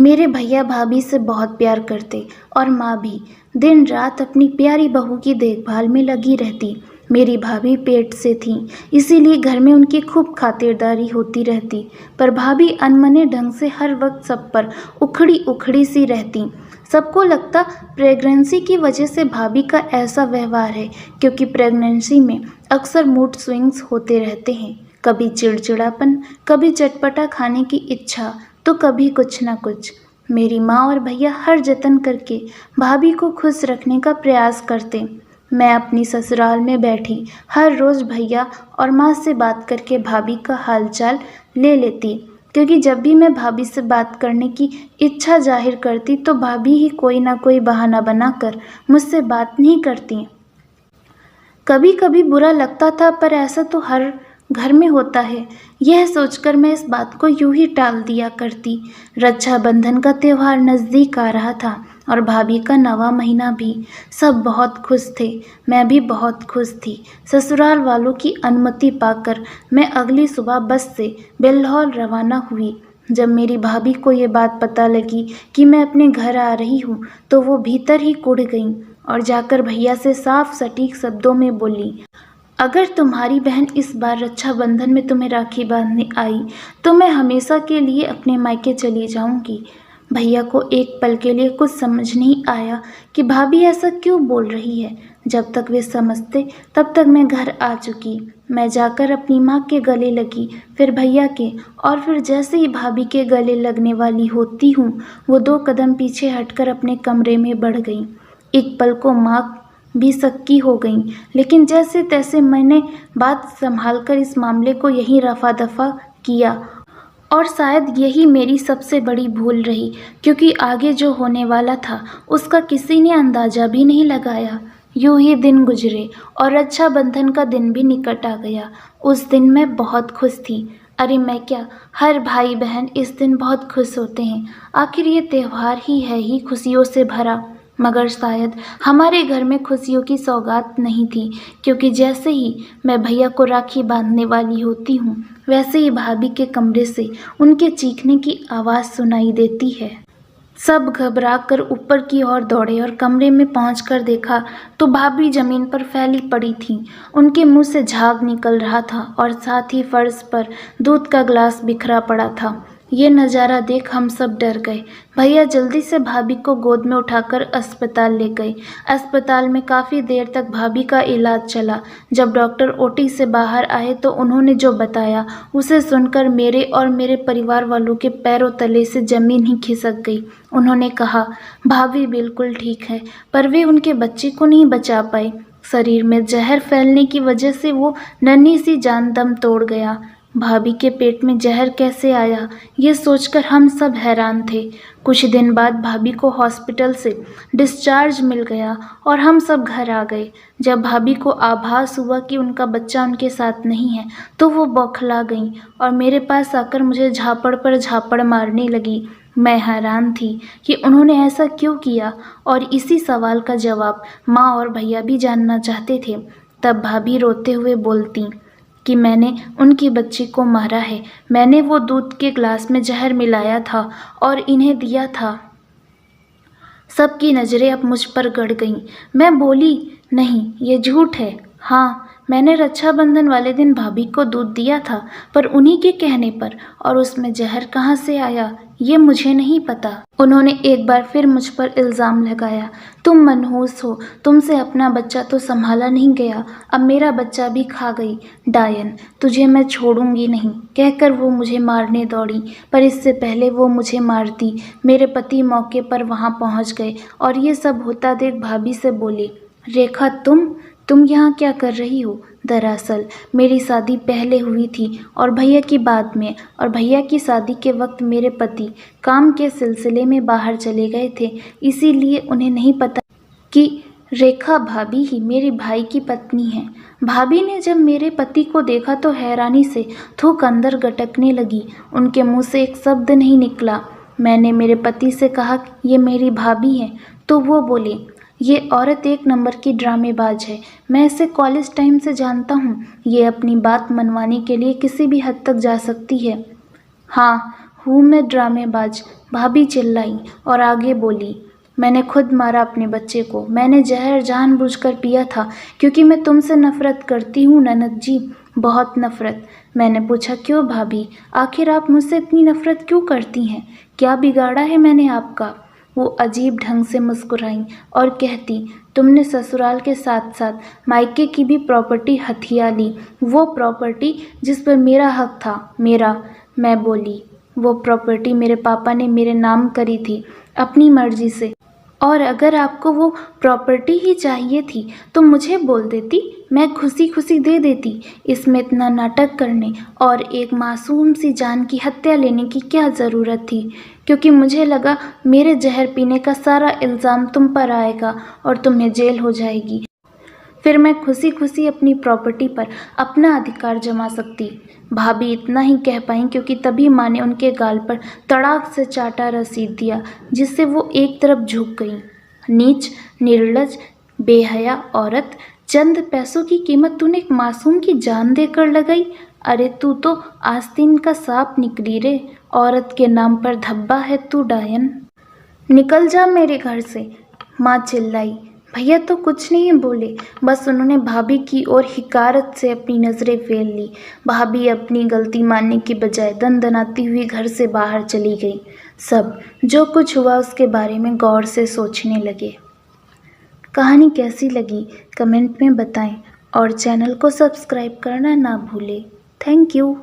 मेरे भैया भाभी से बहुत प्यार करते और माँ भी दिन रात अपनी प्यारी बहू की देखभाल में लगी रहती। मेरी भाभी पेट से थी, इसीलिए घर में उनकी खूब खातिरदारी होती रहती। पर भाभी अनमने ढंग से हर वक्त सब पर उखड़ी उखड़ी सी रहती। सबको लगता प्रेगनेंसी की वजह से भाभी का ऐसा व्यवहार है, क्योंकि प्रेगनेंसी में अक्सर मूड स्विंग्स होते रहते हैं। कभी चिड़चिड़ापन, कभी चटपटा खाने की इच्छा, तो कभी कुछ ना कुछ। मेरी माँ और भैया हर जतन करके भाभी को खुश रखने का प्रयास करते। मैं अपनी ससुराल में बैठी हर रोज़ भैया और माँ से बात करके भाभी का हालचाल ले लेती, क्योंकि जब भी मैं भाभी से बात करने की इच्छा जाहिर करती तो भाभी ही कोई ना कोई बहाना बनाकर मुझसे बात नहीं करती। कभी कभी बुरा लगता था, पर ऐसा तो हर घर में होता है, यह सोचकर मैं इस बात को यूं ही टाल दिया करती। रक्षाबंधन का त्योहार नज़दीक आ रहा था और भाभी का नवा महीना भी। सब बहुत खुश थे, मैं भी बहुत खुश थी। ससुराल वालों की अनुमति पाकर मैं अगली सुबह बस से बेल्हौर रवाना हुई। जब मेरी भाभी को ये बात पता लगी कि मैं अपने घर आ रही हूँ, तो वो भीतर ही कुढ़ गईं और जाकर भैया से साफ सटीक शब्दों में बोली, अगर तुम्हारी बहन इस बार रक्षाबंधन में तुम्हें राखी बांधने आई तो मैं हमेशा के लिए अपने मायके चली जाऊंगी। भैया को एक पल के लिए कुछ समझ नहीं आया कि भाभी ऐसा क्यों बोल रही है। जब तक वे समझते तब तक मैं घर आ चुकी। मैं जाकर अपनी माँ के गले लगी, फिर भैया के, और फिर जैसे ही भाभी के गले लगने वाली होती हूँ, वो 2 कदम पीछे हटकर अपने कमरे में बढ़ गई। एक पल को माँ भी सक्की हो गईं, लेकिन जैसे तैसे मैंने बात संभालकर इस मामले को यहीं रफा दफा किया। और शायद यही मेरी सबसे बड़ी भूल रही, क्योंकि आगे जो होने वाला था उसका किसी ने अंदाजा भी नहीं लगाया। यूं ही दिन गुजरे और रक्षाबंधन का दिन भी निकट आ गया। उस दिन मैं बहुत खुश थी। अरे मैं क्या, हर भाई बहन इस दिन बहुत खुश होते हैं। आखिर ये त्यौहार ही खुशियों से भरा। मगर शायद हमारे घर में खुशियों की सौगात नहीं थी, क्योंकि जैसे ही मैं भैया को राखी बांधने वाली होती हूँ, वैसे ही भाभी के कमरे से उनके चीखने की आवाज़ सुनाई देती है। सब घबरा कर ऊपर की ओर दौड़े और कमरे में पहुंचकर देखा तो भाभी जमीन पर फैली पड़ी थीं। उनके मुंह से झाग निकल रहा था और साथ ही फर्श पर दूध का ग्लास बिखरा पड़ा था। ये नज़ारा देख हम सब डर गए। भैया जल्दी से भाभी को गोद में उठाकर अस्पताल ले गए। अस्पताल में काफ़ी देर तक भाभी का इलाज चला। जब डॉक्टर ओटी से बाहर आए तो उन्होंने जो बताया उसे सुनकर मेरे और मेरे परिवार वालों के पैरों तले से ज़मीन ही खिसक गई। उन्होंने कहा, भाभी बिल्कुल ठीक है, पर वे उनके बच्चे को नहीं बचा पाए। शरीर में जहर फैलने की वजह से वो नन्ही सी जान दम तोड़ गया। भाभी के पेट में जहर कैसे आया, ये सोचकर हम सब हैरान थे। कुछ दिन बाद भाभी को हॉस्पिटल से डिस्चार्ज मिल गया और हम सब घर आ गए। जब भाभी को आभास हुआ कि उनका बच्चा उनके साथ नहीं है, तो वो बौखला गईं और मेरे पास आकर मुझे झापड़ पर झापड़ मारने लगी। मैं हैरान थी कि उन्होंने ऐसा क्यों किया, और इसी सवाल का जवाब माँ और भैया भी जानना चाहते थे। तब भाभी रोते हुए बोलती कि मैंने उनकी बच्ची को मारा है। मैंने वो दूध के ग्लास में जहर मिलाया था और इन्हें दिया था। सबकी नज़रें अब मुझ पर गड़ गईं। मैं बोली, नहीं, ये झूठ है। हाँ, मैंने रक्षाबंधन वाले दिन भाभी को दूध दिया था, पर उन्हीं के कहने पर, और उसमें जहर कहाँ से आया ये मुझे नहीं पता। उन्होंने एक बार फिर मुझ पर इल्ज़ाम लगाया, तुम मनहूस हो, तुमसे अपना बच्चा तो संभाला नहीं गया, अब मेरा बच्चा भी खा गई। डायन, तुझे मैं छोड़ूंगी नहीं, कहकर वो मुझे मारने दौड़ी, पर इससे पहले वो मुझे मारती। मेरे पति मौके पर वहाँ पहुँच गए और ये सब होता देख भाभी से बोली, रेखा तुम यहाँ क्या कर रही हो? दरअसल मेरी शादी पहले हुई थी और भैया की बाद में, और भैया की शादी के वक्त मेरे पति काम के सिलसिले में बाहर चले गए थे, इसीलिए उन्हें नहीं पता कि रेखा भाभी ही मेरे भाई की पत्नी है। भाभी ने जब मेरे पति को देखा तो हैरानी से थूक अंदर गटकने लगी। उनके मुंह से एक शब्द नहीं निकला। मैंने मेरे पति से कहा, ये मेरी भाभी है, तो वो बोले, ये औरत एक नंबर की ड्रामेबाज है, मैं इसे कॉलेज टाइम से जानता हूँ, ये अपनी बात मनवाने के लिए किसी भी हद तक जा सकती है। हाँ, हूँ मैं ड्रामेबाज, भाभी चिल्लाई और आगे बोली, मैंने खुद मारा अपने बच्चे को। मैंने जहर जानबूझकर पिया था क्योंकि मैं तुमसे नफरत करती हूँ ननद जी, बहुत नफरत। मैंने पूछा, क्यों भाभी, आखिर आप मुझसे इतनी नफरत क्यों करती हैं? क्या बिगाड़ा है मैंने आपका? वो अजीब ढंग से मुस्कुराई और कहती, तुमने ससुराल के साथ साथ मायके की भी प्रॉपर्टी हथिया ली, वो प्रॉपर्टी जिस पर मेरा हक था। मेरा? मैं बोली, वो प्रॉपर्टी मेरे पापा ने मेरे नाम करी थी अपनी मर्जी से, और अगर आपको वो प्रॉपर्टी ही चाहिए थी तो मुझे बोल देती, मैं खुशी खुशी दे देती। इसमें इतना नाटक करने और एक मासूम सी जान की हत्या लेने की क्या ज़रूरत थी? क्योंकि मुझे लगा मेरे जहर पीने का सारा इल्ज़ाम तुम पर आएगा और तुम्हें जेल हो जाएगी। फिर मैं खुशी खुशी अपनी प्रॉपर्टी पर अपना अधिकार जमा सकती। भाभी इतना ही कह पाईं क्योंकि तभी माँ ने उनके गाल पर तड़ाक से चाटा रसीद दिया, जिससे वो एक तरफ झुक गईं। नीच, निर्लज, बेहया औरत, चंद पैसों की कीमत तूने एक मासूम की जान देकर लगाई। अरे तू तो आस्तीन का सांप निकली रे, औरत के नाम पर धब्बा है तू डायन। निकल जा मेरे घर से, माँ चिल्लाई। भैया तो कुछ नहीं बोले, बस उन्होंने भाभी की ओर हिकारत से अपनी नज़रें फेर ली। भाभी अपनी गलती मानने की बजाय दनदनाती हुई घर से बाहर चली गई। सब जो कुछ हुआ उसके बारे में गौर से सोचने लगे। कहानी कैसी लगी कमेंट में बताएं और चैनल को सब्सक्राइब करना ना भूलें। Thank you.